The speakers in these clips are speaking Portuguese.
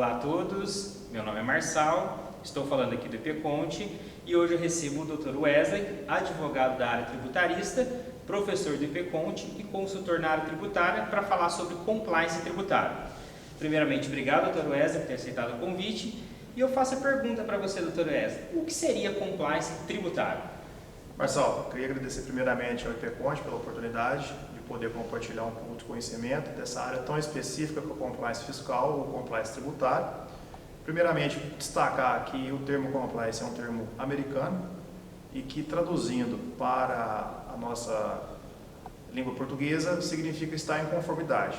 Olá a todos, meu nome é Marçal, estou falando aqui do IPConte e hoje eu recebo o Dr. Wesley, advogado da área tributarista, professor do IPConte e consultor na área tributária para falar sobre compliance tributário. Primeiramente, obrigado, Dr. Wesley, por ter aceitado o convite e eu faço a pergunta para você, Dr. Wesley, o que seria compliance tributário? Marçal, queria agradecer primeiramente ao IPConte pela oportunidade de poder compartilhar um pouco de conhecimento dessa área tão específica que é o compliance fiscal ou compliance tributário. Primeiramente, destacar que o termo compliance é um termo americano e que, traduzindo para a nossa língua portuguesa, significa estar em conformidade.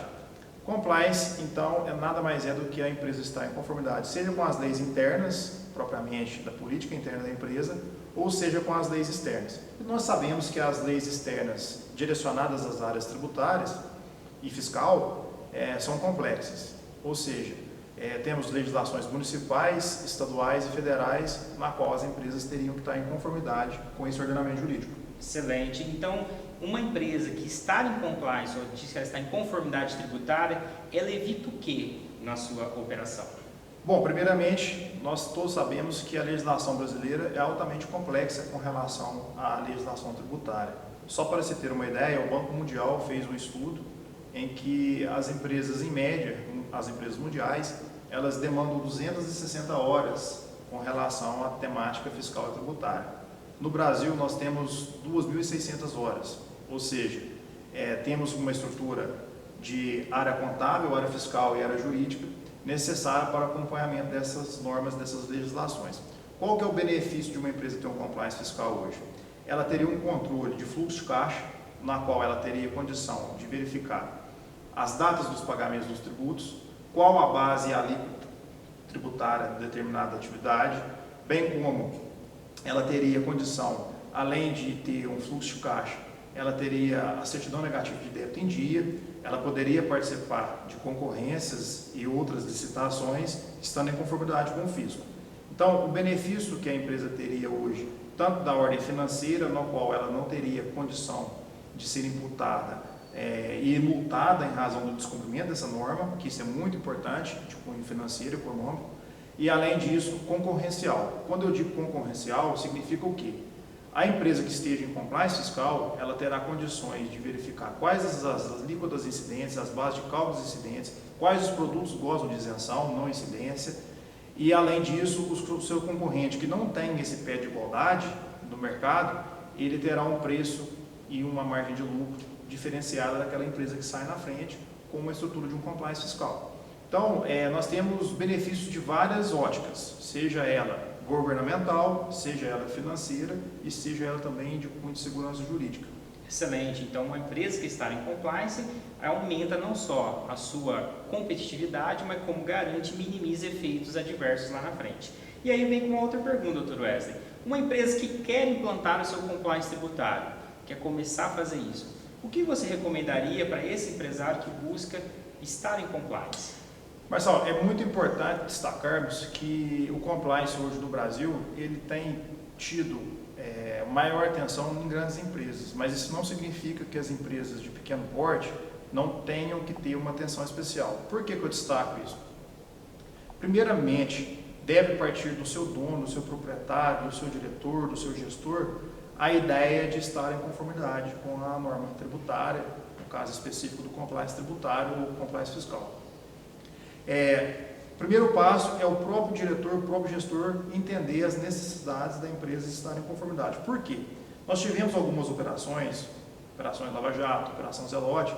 Compliance, então, nada mais é do que a empresa estar em conformidade, seja com as leis internas, propriamente da política interna da empresa, ou seja com as leis externas. E nós sabemos que as leis externas direcionadas às áreas tributárias e fiscal são complexas, ou seja, temos legislações municipais, estaduais e federais, na qual as empresas teriam que estar em conformidade com esse ordenamento jurídico. Excelente. Então, uma empresa que está em compliance ou diz que ela está em conformidade tributária, ela evita o que na sua operação? Bom, primeiramente, nós todos sabemos que a legislação brasileira é altamente complexa com relação à legislação tributária. Só para se ter uma ideia, o Banco Mundial fez um estudo em que as empresas, em média, as empresas mundiais, elas demandam 260 horas com relação à temática fiscal e tributária. No Brasil, nós temos 2.600 horas, ou seja, temos uma estrutura de área contábil, área fiscal e área jurídica necessária para o acompanhamento dessas normas, dessas legislações. Qual que é o benefício de uma empresa ter um compliance fiscal hoje? Ela teria um controle de fluxo de caixa, na qual ela teria condição de verificar as datas dos pagamentos dos tributos, qual a base e a alíquota tributária de determinada atividade, bem como ela teria condição, além de ter um fluxo de caixa, ela teria a certidão negativa de débito em dia, ela poderia participar de concorrências e outras licitações, estando em conformidade com o fisco. Então, o benefício que a empresa teria hoje, tanto da ordem financeira, no qual ela não teria condição de ser imputada e multada em razão do descumprimento dessa norma, que isso é muito importante, de cunho financeiro e econômico, e além disso, concorrencial. Quando eu digo concorrencial, significa o quê? A empresa que esteja em compliance fiscal, ela terá condições de verificar quais as alíquotas incidentes, as bases de cálculos incidentes, quais os produtos gozam de isenção, não incidência, e além disso, o seu concorrente que não tem esse pé de igualdade no mercado, ele terá um preço e uma margem de lucro diferenciada daquela empresa que sai na frente com uma estrutura de um compliance fiscal. Então, nós temos benefícios de várias óticas, seja ela governamental, seja ela financeira e seja ela também de cunho de segurança jurídica. Excelente. Então, uma empresa que está em compliance aumenta não só a sua competitividade, mas como garante e minimiza efeitos adversos lá na frente. E aí vem com uma outra pergunta, Dr. Wesley. Uma empresa que quer implantar o seu compliance tributário, quer começar a fazer isso, o que você recomendaria para esse empresário que busca estar em compliance? Marcelo, é muito importante destacarmos que o compliance hoje no Brasil, ele tem tido maior atenção em grandes empresas, mas isso não significa que as empresas de pequeno porte não tenham que ter uma atenção especial. Por que eu destaco isso? Primeiramente, deve partir do seu dono, do seu proprietário, do seu diretor, do seu gestor, a ideia de estar em conformidade com a norma tributária, no caso específico do compliance tributário ou compliance fiscal. Primeiro passo é o próprio diretor, o próprio gestor entender as necessidades da empresa estar em conformidade. Por quê? Nós tivemos algumas operações Lava Jato, Operação Zelote,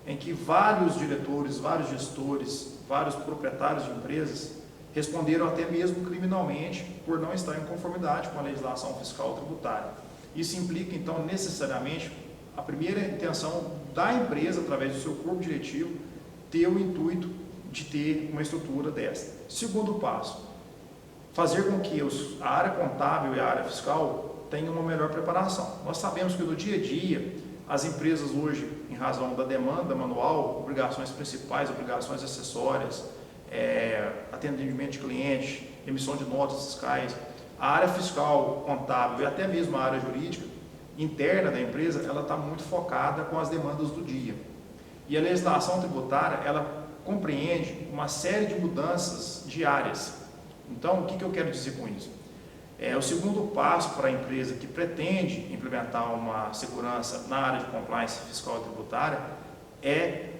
em que vários diretores, vários gestores, vários proprietários de empresas responderam até mesmo criminalmente por não estar em conformidade com a legislação fiscal tributária. Isso implica, então, necessariamente, a primeira intenção da empresa, através do seu corpo diretivo, ter o intuito de ter uma estrutura dessa. Segundo passo, fazer com que a área contábil e a área fiscal tenham uma melhor preparação. Nós sabemos que no dia a dia, as empresas hoje, em razão da demanda manual, obrigações principais, obrigações acessórias, atendimento de cliente, emissão de notas fiscais, a área fiscal, contábil e até mesmo a área jurídica interna da empresa, ela está muito focada com as demandas do dia. E a legislação tributária, ela compreende uma série de mudanças diárias. Então, o que eu quero dizer com isso? O segundo passo para a empresa que pretende implementar uma segurança na área de compliance fiscal e tributária é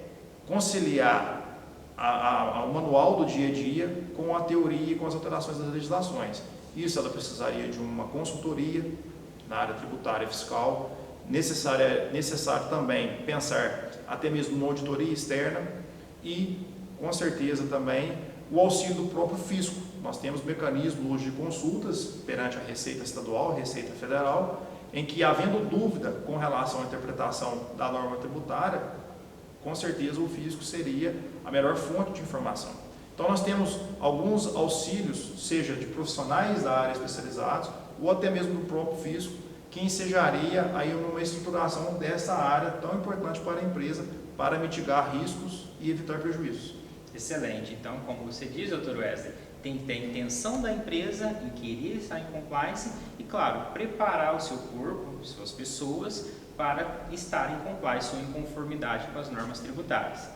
conciliar o manual do dia a dia com a teoria e com as alterações das legislações. Isso ela precisaria de uma consultoria na área tributária e fiscal, necessário também pensar até mesmo numa auditoria externa e, com certeza, também o auxílio do próprio fisco. Nós temos mecanismos hoje de consultas perante a Receita Estadual, a Receita Federal, em que, havendo dúvida com relação à interpretação da norma tributária, com certeza o fisco seria a melhor fonte de informação. Então nós temos alguns auxílios, seja de profissionais da área especializados ou até mesmo do próprio fisco, que ensejaria aí uma estruturação dessa área tão importante para a empresa para mitigar riscos e evitar prejuízos. Excelente. Então, como você diz, Dr. Wesley, tem que ter a intenção da empresa em querer estar em compliance e, claro, preparar o seu corpo, suas pessoas, para estar em compliance ou em conformidade com as normas tributárias.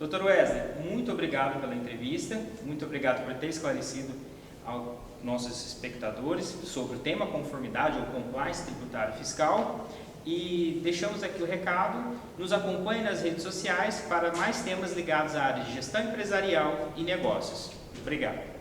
Dr. Wesley, muito obrigado pela entrevista, muito obrigado por ter esclarecido aos nossos espectadores sobre o tema conformidade ou compliance tributário fiscal. E deixamos aqui o recado, nos acompanhe nas redes sociais para mais temas ligados à área de gestão empresarial e negócios. Obrigado.